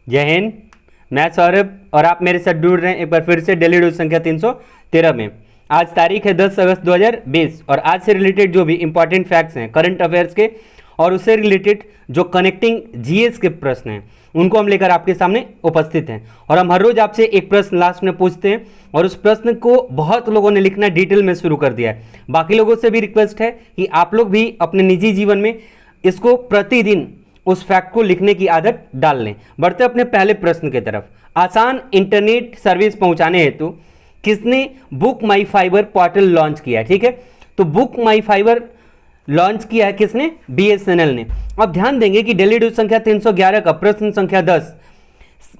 जय हिंद। मैं सौरभ और आप मेरे साथ जुड़ रहे हैं एक बार फिर से डेली डोज संख्या 313 में। आज तारीख है 10 अगस्त 2020 और आज से रिलेटेड जो भी इंपॉर्टेंट फैक्ट्स हैं करंट अफेयर्स के और उससे रिलेटेड जो कनेक्टिंग जीएस के प्रश्न हैं उनको हम लेकर आपके सामने उपस्थित हैं। और हम हर रोज आपसे एक प्रश्न लास्ट में पूछते हैं और उस प्रश्न को बहुत लोगों ने लिखना डिटेल में शुरू कर दिया है। बाकी लोगों से भी रिक्वेस्ट है कि आप लोग भी अपने निजी जीवन में इसको प्रतिदिन उस फैक्ट को लिखने की आदत डाल लें। बढ़ते अपने पहले प्रश्न की तरफ। आसान इंटरनेट सर्विस पहुंचाने हेतु किसने बुक माई फाइबर पोर्टल लॉन्च किया है? ठीक है, तो बुक माई फाइबर लॉन्च किया है किसने? बीएसएनएल ने। अब ध्यान देंगे कि डेली डोज संख्या 311 का प्रश्न संख्या 10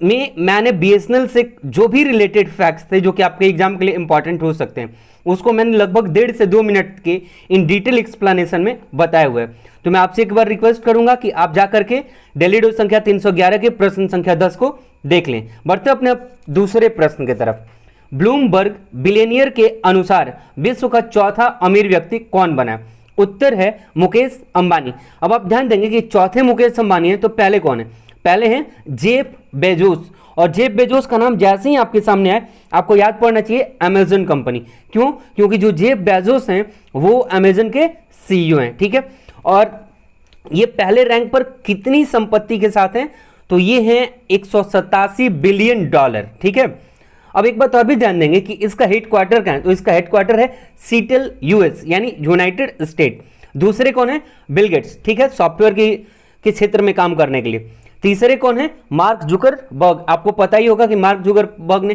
में मैंने बीएसएनएल से जो भी रिलेटेड फैक्ट्स थे जो कि आपके एग्जाम के लिए इंपॉर्टेंट हो सकते हैं उसको मैंने लगभग 1.5 से 2 मिनट के इन डिटेल एक्सप्लेनेशन में बताए हुए हैं। तो मैं आपसे एक बार रिक्वेस्ट करूंगा कि आप जाकर के डेली डोज संख्या 311 के प्रश्न संख्या 10 को देख लें। बढ़ते अपने दूसरे प्रश्न की तरफ। ब्लूमबर्ग बिलियनियर के अनुसार विश्व का चौथा अमीर व्यक्ति कौन बना? उत्तर है मुकेश अंबानी। अब आप ध्यान देंगे कि चौथे मुकेश अंबानी है तो पहले कौन है? पहले हैं जेफ बेजोस। और जेफ बेजोस का नाम जैसे ही आपके सामने आए आपको याद पड़ना चाहिए अमेजन कंपनी। क्यों? क्योंकि जो जेफ बेजोस हैं वो अमेजन के सीईओ हैं। ठीक है, और ये पहले रैंक पर कितनी संपत्ति के साथ हैं? तो ये हैं 187 बिलियन डॉलर। ठीक है, अब एक बात और भी ध्यान देंगे कि इसका हेडक्वार्टर कहाँ है? तो इसका हेडक्वार्टर है सीटल यूएस यानी यूनाइटेड स्टेट। दूसरे कौन है? Bill Gates. ठीक है, सॉफ्टवेयर के क्षेत्र में काम करने के लिए। तीसरे कौन है? Mark Zuckerberg. आपको पता ही होगा कि मार्क जुकरबर्ग ने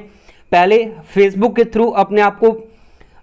पहले फेसबुक के थ्रू अपने आप को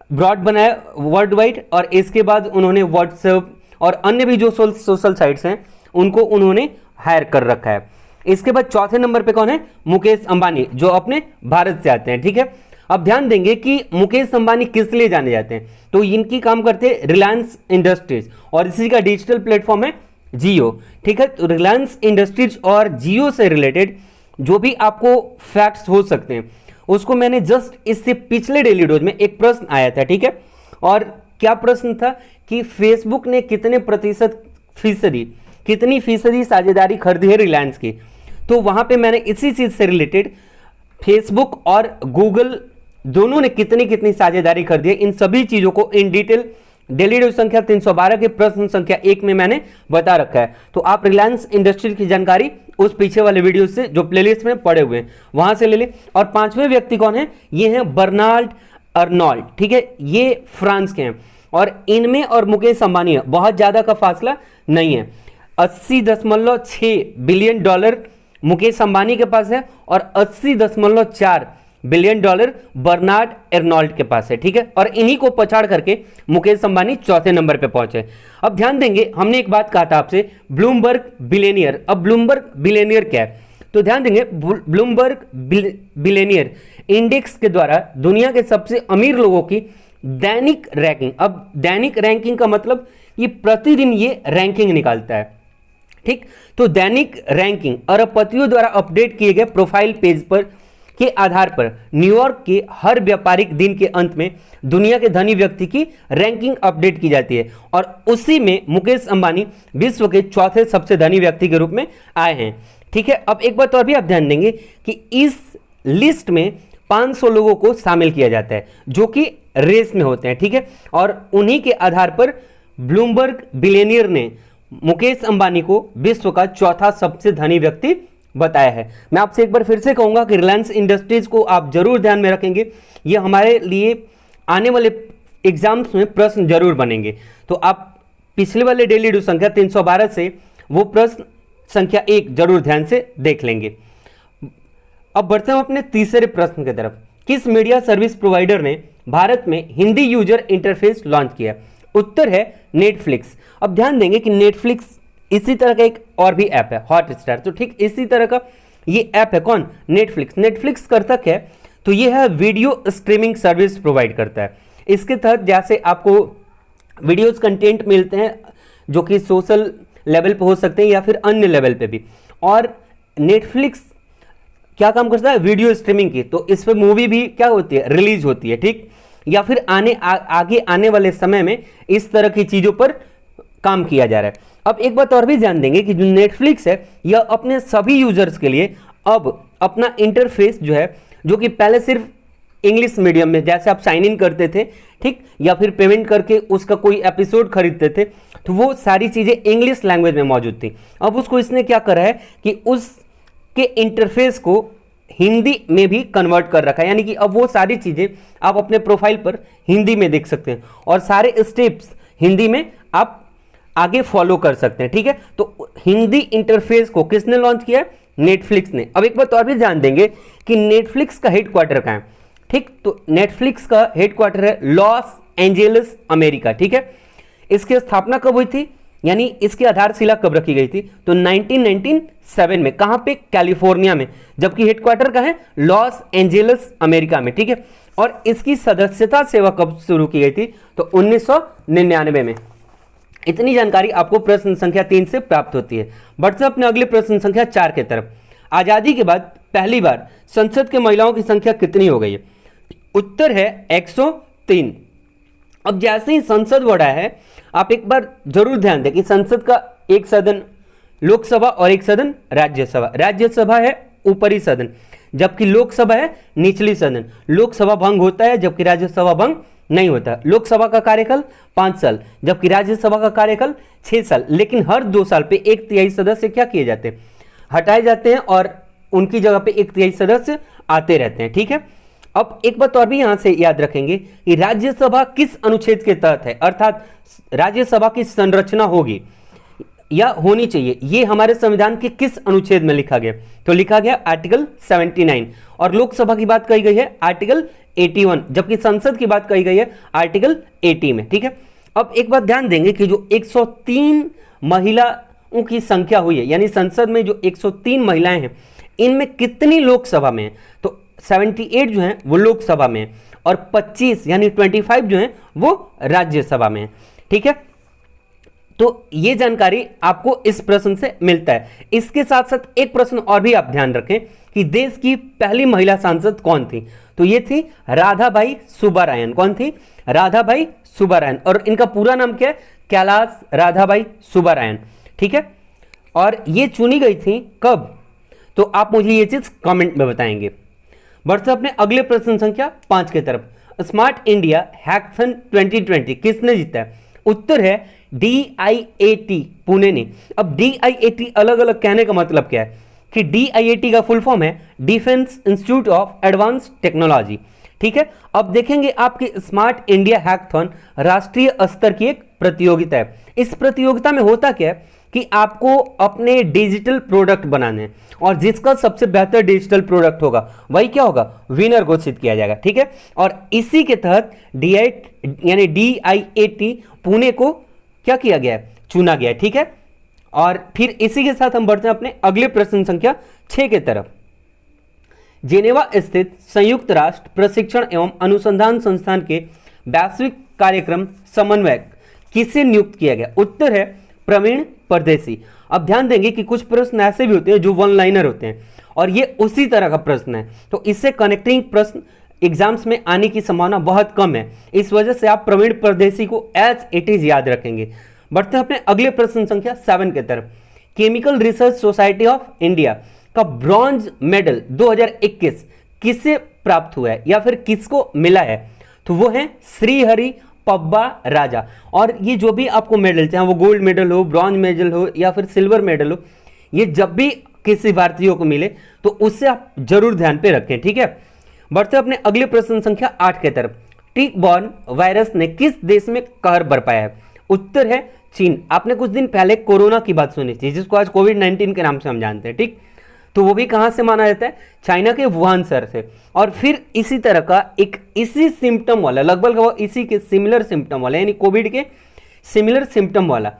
ब्रॉड बनाया वर्ल्ड वाइड और इसके बाद उन्होंने व्हाट्सएप और अन्य भी जो सोशल साइट्स हैं उनको उन्होंने हायर कर रखा है। इसके बाद चौथे नंबर पे कौन है? मुकेश अंबानी, जो अपने भारत से आते हैं। ठीक है, अब ध्यान देंगे कि मुकेश अंबानी किस लिए जाने जाते हैं? तो इनकी काम करते हैं रिलायंस इंडस्ट्रीज और इसी का डिजिटल प्लेटफॉर्म है जियो। ठीक है, तो रिलायंस इंडस्ट्रीज और जियो से रिलेटेड जो भी आपको फैक्ट्स हो सकते हैं उसको मैंने जस्ट इससे पिछले डेली डोज में एक प्रश्न आया था। ठीक है, और क्या प्रश्न था कि फेसबुक ने कितनी फीसदी साझेदारी खरीदी है रिलायंस की? तो वहां पे मैंने इसी चीज से रिलेटेड फेसबुक और गूगल दोनों ने कितनी साझेदारी खरीदी है इन सभी चीजों को इन डिटेल डेली डोज संख्या 312 के प्रश्न संख्या 1 में मैंने बता रखा है। तो आप रिलायंस इंडस्ट्रीज की जानकारी उस पीछे वाले वीडियो से जो प्लेलिस्ट में पड़े हुए हैं वहां से ले लें। और पांचवें व्यक्ति कौन है? ये हैं बर्नार्ड अर्नोल्ड। ठीक है, ये फ्रांस के हैं और इनमें और मुकेश अंबानी बहुत ज्यादा का फासला नहीं है। 80.6 बिलियन डॉलर मुकेश अंबानी के पास है और 80.4 बिलियन डॉलर बर्नार्ड अर्नोल्ड के पास है। ठीक है, और इन्हीं को पछाड़ करके मुकेश अंबानी चौथे नंबर पे पहुंचे। अब ध्यान देंगे, हमने एक बात कहा था आपसे ब्लूमबर्ग बिलियनियर। अब ब्लूमबर्ग बिलियनियर क्या है? तो ध्यान देंगे ब्लूमबर्ग बिलियनियर इंडेक्स के द्वारा दुनिया के सबसे अमीर लोगों की दैनिक रैंकिंग। अब दैनिक रैंकिंग का मतलब ये प्रतिदिन ये रैंकिंग निकालता है। ठीक, तो दैनिक रैंकिंग अरबपतियों द्वारा अपडेट किए गए प्रोफाइल पेज पर के आधार पर न्यूयॉर्क के हर व्यापारिक दिन के अंत में दुनिया के धनी व्यक्ति की रैंकिंग अपडेट की जाती है और उसी में मुकेश अंबानी विश्व के चौथे सबसे धनी व्यक्ति के रूप में आए हैं। ठीक है, अब एक बात और भी आप ध्यान देंगे कि इस लिस्ट में 500 लोगों को शामिल किया जाता है जो कि रेस में होते हैं। ठीक है, और उन्हीं के आधार पर ब्लूमबर्ग बिलियनियर ने मुकेश अंबानी को विश्व का चौथा सबसे धनी व्यक्ति बताया है। मैं आपसे एक बार फिर से कहूंगा कि रिलायंस इंडस्ट्रीज को आप जरूर ध्यान में रखेंगे, ये हमारे लिए आने वाले एग्जाम्स में प्रश्न जरूर बनेंगे। तो आप पिछले वाले डेली डोज संख्या 312 से वो प्रश्न संख्या 1 जरूर ध्यान से देख लेंगे। अब बढ़ते हैं अपने तीसरे प्रश्न की तरफ। किस मीडिया सर्विस प्रोवाइडर ने भारत में हिंदी यूजर इंटरफेस लॉन्च किया? उत्तर है नेटफ्लिक्स। अब ध्यान देंगे कि नेटफ्लिक्स इसी तरह का एक और भी ऐप है हॉटस्टार। तो ठीक इसी तरह का ये ऐप है कौन? नेटफ्लिक्स। नेटफ्लिक्स करता क्या है? तो ये है वीडियो स्ट्रीमिंग सर्विस प्रोवाइड करता है। इसके तहत जैसे आपको वीडियोस कंटेंट मिलते हैं जो कि सोशल लेवल पे हो सकते हैं या फिर अन्य लेवल पे भी, और नेटफ्लिक्स क्या काम करता है? वीडियो स्ट्रीमिंग की। तो इस पर मूवी भी क्या होती है? रिलीज होती है। ठीक, या फिर आगे आने वाले समय में इस तरह की चीजों पर काम किया जा रहा है। अब एक बात और भी ध्यान देंगे कि जो नेटफ्लिक्स है यह अपने सभी यूजर्स के लिए अब अपना इंटरफेस जो है, जो कि पहले सिर्फ इंग्लिश मीडियम में जैसे आप साइन इन करते थे, ठीक, या फिर पेमेंट करके उसका कोई एपिसोड खरीदते थे, तो वो सारी चीज़ें इंग्लिश लैंग्वेज में मौजूद थी। अब उसको इसने क्या करा है कि उसके इंटरफेस को हिंदी में भी कन्वर्ट कर रखा है, यानी कि अब वो सारी चीज़ें आप अपने प्रोफाइल पर हिंदी में देख सकते हैं और सारे स्टेप्स हिंदी में आप आगे फॉलो कर सकते हैं, ठीक है। तो हिंदी इंटरफेस को किसने लॉन्च किया है? नेटफ्लिक्स ने। अब एक बात और भी जान देंगे कि नेटफ्लिक्स का हेडक्वार्टर कहाँ है, ठीक। तो नेटफ्लिक्स का हेडक्वार्टर है लॉस एंजेलिस, अमेरिका, ठीक है। इसकी स्थापना कब हुई थी, यानी इसकी आधारशिला कब रखी गई थी? तो 1997 में। कहां पे? कैलिफोर्निया में, जबकि हेडक्वार्टर का है लॉस एंजेलिस, अमेरिका में, ठीक है। और इसकी सदस्यता सेवा कब शुरू की गई थी? तो 1999 में। इतनी जानकारी आपको प्रश्न संख्या 3 से प्राप्त होती है। बढ़ते अपने अगले प्रश्न संख्या 4 की तरफ। आजादी के बाद पहली बार संसद के महिलाओं की संख्या कितनी हो गई है? उत्तर है 103। अब जैसे ही संसद बढ़ा है, आप एक बार जरूर ध्यान दें कि संसद का एक सदन लोकसभा और एक सदन राज्यसभा। राज्यसभा है ऊपरी सदन, जबकि लोकसभा है निचली सदन। लोकसभा भंग होता है जबकि राज्यसभा भंग नहीं होता। लोकसभा का कार्यकाल 5 साल, जबकि राज्यसभा का कार्यकाल 6 साल। लेकिन हर 2 साल पे 1/3 सदस्य क्या किए जाते हैं? हटाए जाते हैं और उनकी जगह पे 1/3 सदस्य आते रहते हैं, ठीक है। अब एक बात और भी यहां से याद रखेंगे कि राज्यसभा किस अनुच्छेद के तहत है, अर्थात राज्यसभा की संरचना होगी या होनी चाहिए, ये हमारे संविधान के किस अनुच्छेद में लिखा गया? तो लिखा गया आर्टिकल 79। और लोकसभा की बात कही गई है आर्टिकल 81, जबकि संसद की बात कही गई है आर्टिकल 80 में, ठीक है। अब एक बात ध्यान देंगे कि जो 103 महिलाओं की संख्या हुई है, यानी संसद में जो 103 महिलाएं हैं, इनमें कितनी लोकसभा में है? तो 78 जो है वो लोकसभा में है और 25 यानी 25 जो है वो राज्यसभा में है, ठीक है। तो ये जानकारी आपको इस प्रश्न से मिलता है। इसके साथ साथ एक प्रश्न और भी आप ध्यान रखें कि देश की पहली महिला सांसद कौन थी? तो ये थी राधाबाई सुब्बारायन। कौन थी? राधाबाई सुब्बारायन। और इनका पूरा नाम क्या है? कैलाश राधाबाई सुब्बारायन, ठीक है। और ये चुनी गई थी कब? तो आप मुझे ये चीज कमेंट में बताएंगे। बढ़ते अपने अगले प्रश्न संख्या 5 की तरफ। स्मार्ट इंडिया हैकाथन 2020 किसने जीता है? उत्तर है DIAT, पुणे ने। अब DIAT अलग अलग कहने का मतलब क्या है कि DIAT का फुल फॉर्म है defence institute of advance technology, ठीक है। अब देखेंगे आपके स्मार्ट इंडिया हैकाथन राष्ट्रीय स्तर की एक प्रतियोगिता है। इस प्रतियोगिता में होता क्या है कि आपको अपने डिजिटल प्रोडक्ट बनाने हैं और जिसका सबसे बेहतर डिजिटल प्रोडक्ट होगा वही क्या होगा? विनर घोषित किया जाएगा, ठीक है। और इसी के तहत DIAT पुणे को क्या किया गया है? चुना गया है, ठीक है। और फिर इसी के साथ हम बढ़ते हैं अपने अगले प्रश्न संख्या 6 की तरफ। जेनेवा स्थित संयुक्त राष्ट्र प्रशिक्षण एवं अनुसंधान संस्थान के वैश्विक कार्यक्रम समन्वयक किसे नियुक्त किया गया? उत्तर है प्रवीण परदेसी। अब ध्यान देंगे कि कुछ प्रश्न ऐसे भी होते हैं जो वन लाइनर होते हैं और ये उसी तरह का प्रश्न है, तो इससे कनेक्टिंग प्रश्न एग्जाम्स में आने की संभावना बहुत कम है। इस वजह से आप प्रवीण परदेसी को एज इट इज याद रखेंगे। बढ़ते हैं अपने अगले प्रश्न संख्या 7 की तरफ। Chemical research society of India का ब्रॉन्ज मेडल 2021 किसे प्राप्त हुआ है या फिर किसको मिला है? तो वो है श्रीहरि पब्बा राजा। और ये जो भी आपको मेडल, चाहे वो गोल्ड मेडल हो, ब्रॉन्ज मेडल हो या फिर सिल्वर मेडल हो, ये जब भी किसी भारतीय को मिले तो उससे आप जरूर ध्यान पे रखें, ठीक है। बढ़ते अपने अगले प्रश्न संख्या 8 की तरफ। टिक बॉर्न वायरस ने किस देश में कहर बरपाया है? उत्तर है चीन। आपने कुछ दिन पहले कोरोना की बात सुनी थी जिसको आज कोविड-19 के नाम से हम जानते हैं, ठीक। तो वो भी कहां से माना जाता है? चाइना के वुहान शहर से। और फिर इसी तरह का एक इसी सिम्टम वाला, लगभग वो इसी के सिमिलर सिम्टम वाला, यानी कोविड के सिमिलर सिम्टम वाला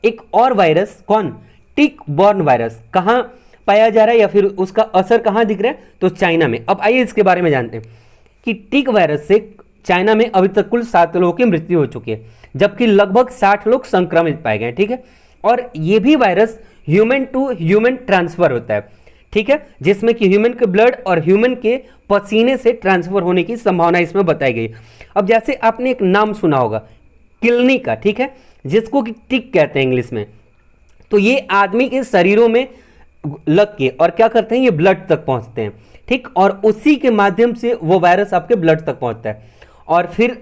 एक और वायरस, कौन? टिक बॉर्न वायरस, कहां पाया जा रहा है या फिर उसका असर कहां दिख रहा है? तो चाइना में। अब आइए इसके बारे में जानते हैं कि टिक वायरस से चाइना में अभी तक कुल 7 लोगों की मृत्यु हो चुकी है, जबकि लगभग 60 लोग संक्रमित पाए गए, ठीक है। और ये भी virus human to human transfer होता है, ठीक है, जिसमें कि ह्यूमन के ब्लड और ह्यूमन के पसीने से ट्रांसफर होने की संभावना इसमें बताई गई। अब जैसे आपने एक नाम सुना होगा किलनी का, ठीक है, जिसको कि टिक कहते हैं इंग्लिश में। तो ये आदमी के शरीरों में लग के और क्या करते हैं, ये ब्लड तक पहुंचते हैं, ठीक, और उसी के माध्यम से वो वायरस आपके ब्लड तक पहुंचता है और फिर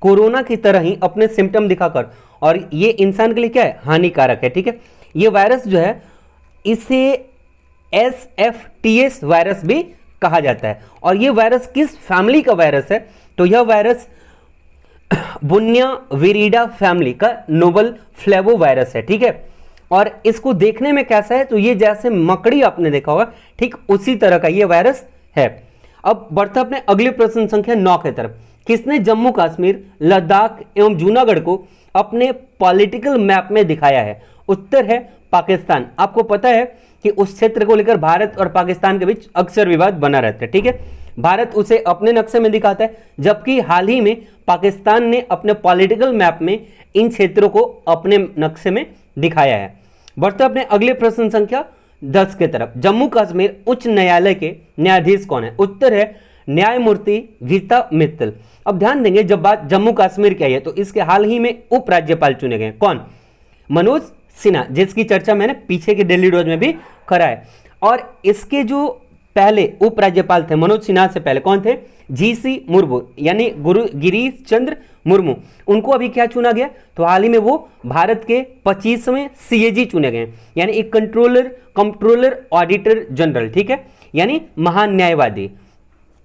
कोरोना की तरह ही अपने सिम्टम दिखाकर, और ये इंसान के लिए क्या है, हानिकारक है, ठीक है। ये वायरस जो है इसे SFTS वायरस भी कहा जाता है। और ये वायरस किस फैमिली का वायरस है, तो यह वायरस बुन्या विरिडा फैमिली का नोवल फ्लेवो वायरस है, ठीक है। और इसको देखने में कैसा है, तो ये जैसे मकड़ी आपने देखा होगा, ठीक उसी तरह का ये वायरस है। अब बढ़ता अपने अगले प्रश्न संख्या 9 की तरफ। किसने जम्मू कश्मीर, लद्दाख एवं जूनागढ़ को अपने पॉलिटिकल मैप में दिखाया है? उत्तर है पाकिस्तान। आपको पता है कि उस क्षेत्र को लेकर भारत और पाकिस्तान के बीच अक्सर विवाद बना रहता है, ठीक है। भारत उसे अपने नक्शे में दिखाता है, जबकि हाल ही में पाकिस्तान ने अपने पॉलिटिकल मैप में इन क्षेत्रों को अपने नक्शे में दिखाया है। बढ़ते अपने अगले प्रश्न संख्या 10 की तरफ। जम्मू कश्मीर उच्च न्यायालय के न्यायाधीश कौन है? उत्तर है न्यायमूर्ति गीता मित्तल। अब ध्यान देंगे, जब बात जम्मू कश्मीर की आई है तो इसके हाल ही में उपराज्यपाल चुने गए। कौन? मनोज सिन्हा, जिसकी चर्चा मैंने पीछे के डेली डोज में भी करा है। और इसके जो पहले उपराज्यपाल थे मनोज सिन्हा से पहले कौन थे? GC मुर्मू, यानी गुरु गिरीश चंद्र मुर्मू। उनको अभी क्या चुना गया? तो हाल ही में वो भारत के 25वें CAG चुने गए, यानी एक कंट्रोलर ऑडिटर जनरल, ठीक है, यानी महान न्यायवादी।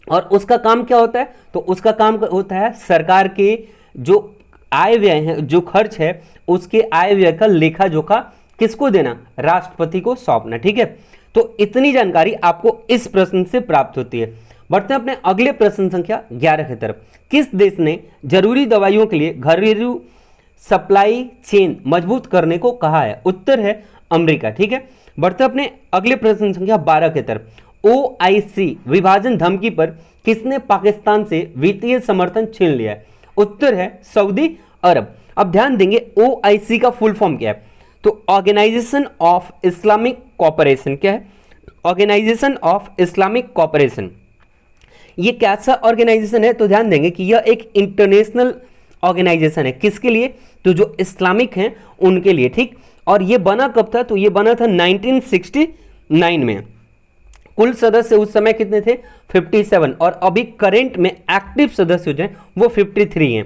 और उसका काम क्या होता है? तो उसका काम होता है सरकार के जो आय व्यय है, जो खर्च है, उसके आय व्यय का लेखा जोखा किसको देना? राष्ट्रपति को सौंपना, ठीक है। तो इतनी जानकारी आपको इस प्रश्न से प्राप्त होती है। बढ़ते हैं अपने अगले प्रश्न संख्या 11 की तरफ। किस देश ने जरूरी दवाइयों के लिए घरेलू सप्लाई चेन मजबूत करने को कहा है? उत्तर है अमेरिका, ठीक है। बढ़ते अपने अगले प्रश्न संख्या 12 की तरफ। OIC विभाजन धमकी पर किसने पाकिस्तान से वित्तीय समर्थन छीन लिया है? उत्तर है सऊदी अरब। अब ध्यान देंगे OIC का फुल फॉर्म क्या है? तो ऑर्गेनाइजेशन ऑफ इस्लामिक कोऑपरेशन। क्या है? Organisation of Islamic cooperation. ये कैसा ऑर्गेनाइजेशन है? तो ध्यान देंगे कि यह एक इंटरनेशनल ऑर्गेनाइजेशन है। किसके लिए? तो जो इस्लामिक हैं उनके लिए, ठीक। और ये बना कब था? तो ये बना था 1969 में। कुल सदस्य उस समय कितने थे? 57। और अभी करंट में एक्टिव सदस्य जो हैं वो 53 हैं।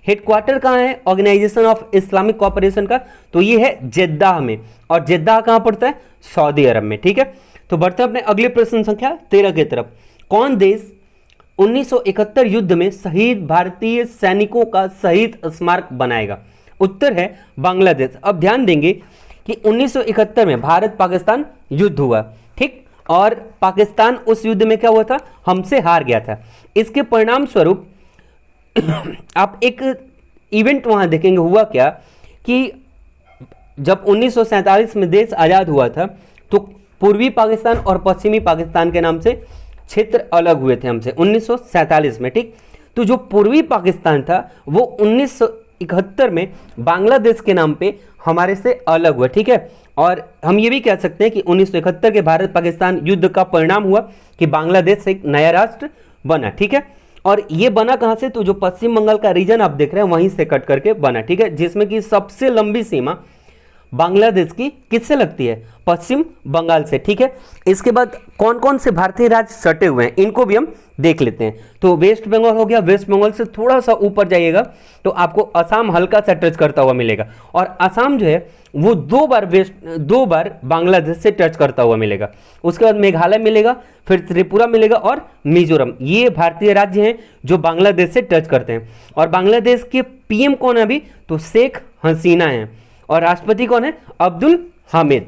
हेडक्वार्टर कहाँ है ऑर्गेनाइजेशन ऑफ इस्लामिक कोऑपरेशन का? तो ये है जेद्दाह में। और जेद्दाह कहाँ पड़ता है? सऊदी अरब में, ठीक है। तो बढ़ते हैं अपने अगले प्रश्न संख्या 13 की तरफ। कौन देश 1971 युद्ध में शहीद भारतीय सैनिकों का शहीद स्मारक बनाएगा? उत्तर है बांग्लादेश। अब ध्यान देंगे कि 1971 में भारत पाकिस्तान युद्ध हुआ, ठीक, और पाकिस्तान उस युद्ध में क्या हुआ था? हमसे हार गया था। इसके परिणाम स्वरूप आप एक इवेंट वहां देखेंगे। हुआ क्या कि जब 1947 में देश आजाद हुआ था तो पूर्वी पाकिस्तान और पश्चिमी पाकिस्तान के नाम से क्षेत्र अलग हुए थे हमसे 1947 में, ठीक। तो जो पूर्वी पाकिस्तान था वो 1971 में बांग्लादेश के नाम पे हमारे से अलग हुआ, ठीक है। और हम ये भी कह सकते हैं कि 1971 के भारत पाकिस्तान युद्ध का परिणाम हुआ कि बांग्लादेश एक नया राष्ट्र बना, ठीक है। और ये बना कहां से? तो जो पश्चिम बंगाल का रीजन आप देख रहे हैं वहीं से कट करके बना, ठीक है, जिसमें कि सबसे लंबी सीमा बांग्लादेश की किससे लगती है? पश्चिम बंगाल से, ठीक है। इसके बाद कौन कौन से भारतीय राज्य सटे हुए हैं इनको भी हम देख लेते हैं। तो वेस्ट बंगाल हो गया। वेस्ट बंगाल से थोड़ा सा ऊपर जाइएगा तो आपको असम हल्का सा टच करता हुआ मिलेगा। और असम जो है वो दो बार बांग्लादेश से टच करता हुआ मिलेगा। उसके बाद मेघालय मिलेगा, फिर त्रिपुरा मिलेगा और मिजोरम। ये भारतीय राज्य हैं जो बांग्लादेश से टच करते हैं। और बांग्लादेश के PM कौन है अभी? तो शेख हसीना है। और राष्ट्रपति कौन है? अब्दुल हामिद।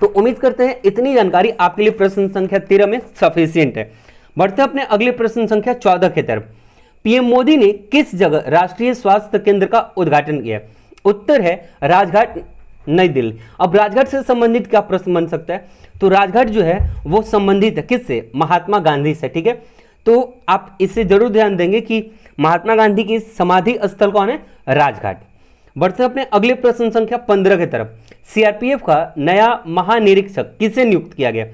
तो उम्मीद करते हैं इतनी जानकारी आपके लिए प्रश्न संख्या 13 में सफिशिएंट है। बढ़ते हैं अपने अगले प्रश्न संख्या 14 की तरफ। PM मोदी ने किस जगह राष्ट्रीय स्वास्थ्य केंद्र का उद्घाटन किया? उत्तर है राजघाट, नई दिल्ली। अब राजघाट से संबंधित क्या प्रश्न बन सकता है? तो राजघाट जो है वो संबंधित है किससे? महात्मा गांधी से, ठीक है। तो आप इसे जरूर ध्यान देंगे कि महात्मा गांधी की समाधि स्थल कौन है? राजघाट। बढ़ते हैं अपने अगले प्रश्न संख्या 15 की तरफ। CRPF का नया महानिरीक्षक किसे नियुक्त किया गया?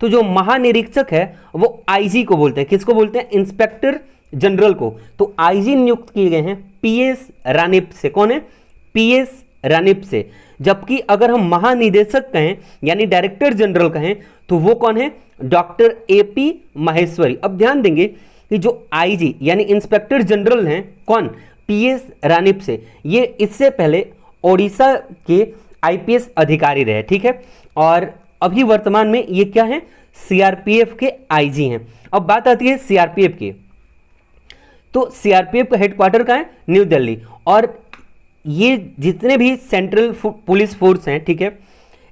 तो जो महानिरीक्षक है वो IG को बोलते हैं। किसको बोलते हैं? इंस्पेक्टर जनरल को। तो IG नियुक्त किए गए हैं PS रानिप से। कौन है? PS रानिप से, जबकि अगर हम महानिदेशक कहें यानी डायरेक्टर जनरल कहें तो वो कौन है, डॉक्टर एपी माहेश्वरी। अब ध्यान देंगे कि जो आईजी यानी इंस्पेक्टर जनरल हैं कौन, पीएस रानीप से, ये इससे पहले ओडिशा के आईपीएस अधिकारी रहे, ठीक है, और अभी वर्तमान में ये क्या है, सीआरपीएफ के आईजी हैं। अब बात आती है सीआरपीएफ की, तो सीआरपीएफ का हेडक्वार्टर कहाँ है, न्यू दिल्ली, और ये जितने भी सेंट्रल पुलिस फोर्स हैं, ठीक है,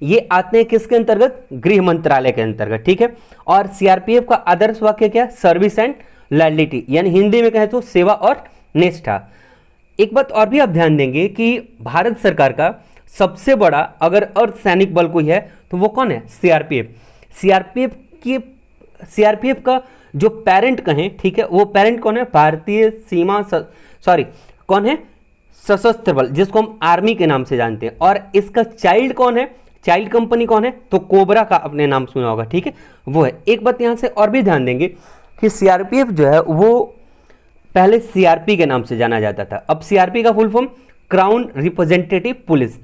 ये आते हैं किसके अंतर्गत, गृह मंत्रालय के अंतर्गत, ठीक है। और सीआरपीएफ का आदर्श वाक्य क्या, सर्विस एंड लॉयल्टी, यानी हिंदी में कहें तो सेवा और निष्ठा। एक बात और भी आप ध्यान देंगे कि भारत सरकार का सबसे बड़ा अगर अर्धसैनिक बल कोई है तो वो कौन है, सीआरपीएफ। सीआरपीएफ का जो पेरेंट कहें, ठीक है, वो पेरेंट कौन है, भारतीय सीमा कौन है, सशस्त्र बल, जिसको हम आर्मी के नाम से जानते हैं। और इसका चाइल्ड कौन है, चाइल्ड कंपनी कौन है, तो कोबरा का अपने नाम सुना होगा, ठीक है, वो है। एक बात यहां से और भी ध्यान देंगे कि सीआरपीएफ जो है वो पहले सीआरपी के नाम से जाना जाता था। अब सीआरपी का full form crown representative police.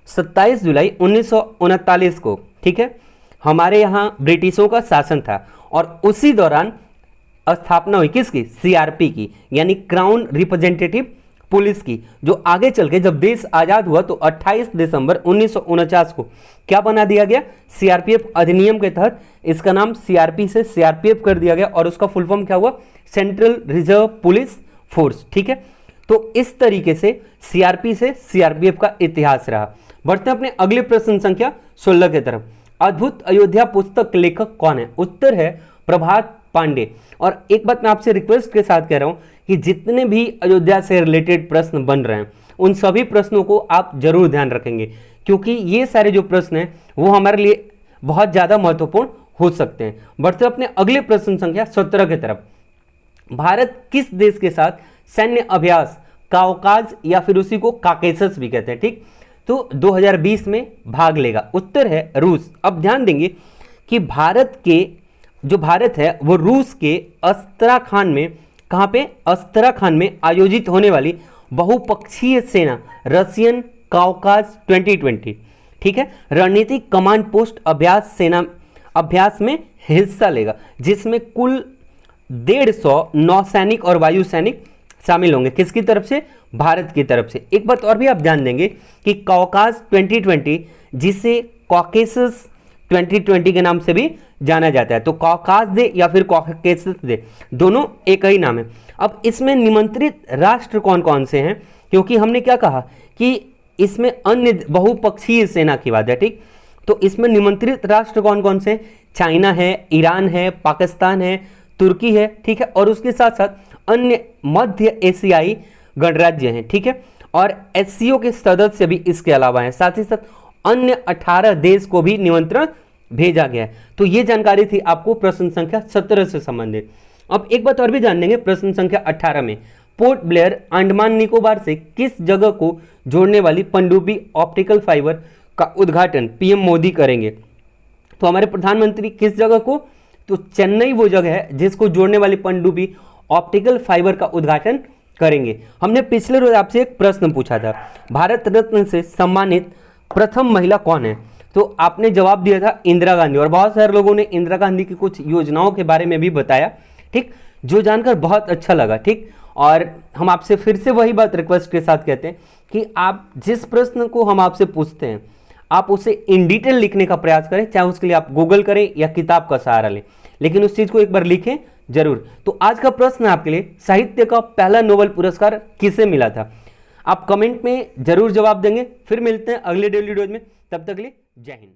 27 जुलाई 1939 को, ठीक है, हमारे यहां ब्रिटिशों का शासन था और उसी दौरान स्थापना हुई किसकी, सीआरपी की, यानी क्राउन रिप्रेजेंटेटिव पुलिस की, जो आगे चल के जब देश आजाद हुआ तो 28 दिसंबर 1949 को क्या बना दिया गया, सीआरपीएफ अधिनियम के तहत इसका नाम सीआरपी से सीआरपीएफ कर दिया गया और उसका फुल फॉर्म क्या हुआ, सेंट्रल रिजर्व पुलिस फोर्स, ठीक है। तो इस तरीके से सीआरपी से सीआरपीएफ का इतिहास रहा। बढ़ते हैं अपने अगले प्रश्न संख्या 16 की तरफ। अद्भुत अयोध्या पुस्तक लेखक कौन है, उत्तर है प्रभात पांडे। और एक बात मैं आपसे रिक्वेस्ट के साथ कह रहा हूं कि जितने भी अयोध्या से रिलेटेड प्रश्न बन रहे हैं उन सभी प्रश्नों को आप जरूर ध्यान रखेंगे, क्योंकि ये सारे जो प्रश्न हैं वो हमारे लिए बहुत ज़्यादा महत्वपूर्ण हो सकते हैं। बढ़ते अपने अगले प्रश्न संख्या 17 की तरफ। भारत किस देश के साथ सैन्य अभ्यास काउकाज या फिर उसी को काकेसस भी कहते हैं, ठीक, तो 2020 में भाग लेगा, उत्तर है रूस। अब ध्यान देंगे कि भारत है वो रूस के अस्त्राखान में, कहाँ पे, अस्त्राखान में आयोजित होने वाली बहुपक्षीय सेना रशियन काउकाज 2020, ठीक है, रणनीतिक कमांड पोस्ट अभ्यास में हिस्सा लेगा, जिसमें कुल 150 नौसैनिक और वायु सैनिक शामिल होंगे। किसकी तरफ से, भारत की तरफ से। एक बात और भी आप ध्यान देंगे कि काउकाज 2020 जिसे कॉकेसस 2020 के नाम से भी जाना जाता है, तो काउकाज दे या फिर कॉकेसस दे, दोनों एक ही नाम है। अब इसमें निमंत्रित राष्ट्र कौन कौन से हैं, क्योंकि हमने क्या कहा कि इसमें अन्य बहुपक्षीय सेना की बात है, ठीक, तो इसमें निमंत्रित राष्ट्र कौन कौन से, चाइना है, ईरान है, पाकिस्तान है, तुर्की है, ठीक है, और उसके साथ साथ अन्य मध्य एशियाई गणराज्य हैं, ठीक है, और एससीओ के सदस्य भी इसके अलावा हैं। साथ ही साथ अन्य 18 देश को भी निमंत्रण भेजा गया है। तो ये जानकारी थी आपको प्रश्न संख्या 17 से संबंधित। अब एक बात और भी जान लेंगे प्रश्न संख्या 18 में। पोर्ट ब्लेयर अंडमान निकोबार से किस जगह को जोड़ने वाली पनडुब्बी ऑप्टिकल फाइबर का उद्घाटन पीएम मोदी करेंगे। तो हमारे प्रधानमंत्री किस जगह को, तो चेन्नई वो जगह है जिसको जोड़ने वाली पनडुब्बी ऑप्टिकल फाइबर का उद्घाटन करेंगे। हमने पिछले रोज आपसे एक प्रश्न पूछा था, भारत रत्न से सम्मानित प्रथम महिला कौन है, तो आपने जवाब दिया था इंदिरा गांधी, और बहुत सारे लोगों ने इंदिरा गांधी की कुछ योजनाओं के बारे में भी बताया, ठीक, जो जानकर बहुत अच्छा लगा, ठीक। और हम आपसे फिर से वही बात रिक्वेस्ट के साथ कहते हैं कि आप जिस प्रश्न को हम आपसे पूछते हैं आप उसे इन डिटेल लिखने का प्रयास करें, चाहे उसके लिए आप गूगल करें या किताब का सहारा लें, लेकिन उस चीज को एक बार लिखें जरूर। तो आज का प्रश्न आपके लिए, साहित्य का पहला नोबेल पुरस्कार किसे मिला था, आप कमेंट में जरूर जवाब देंगे। फिर मिलते हैं अगले डेली डोज में, तब तक के लिए जय हिंद।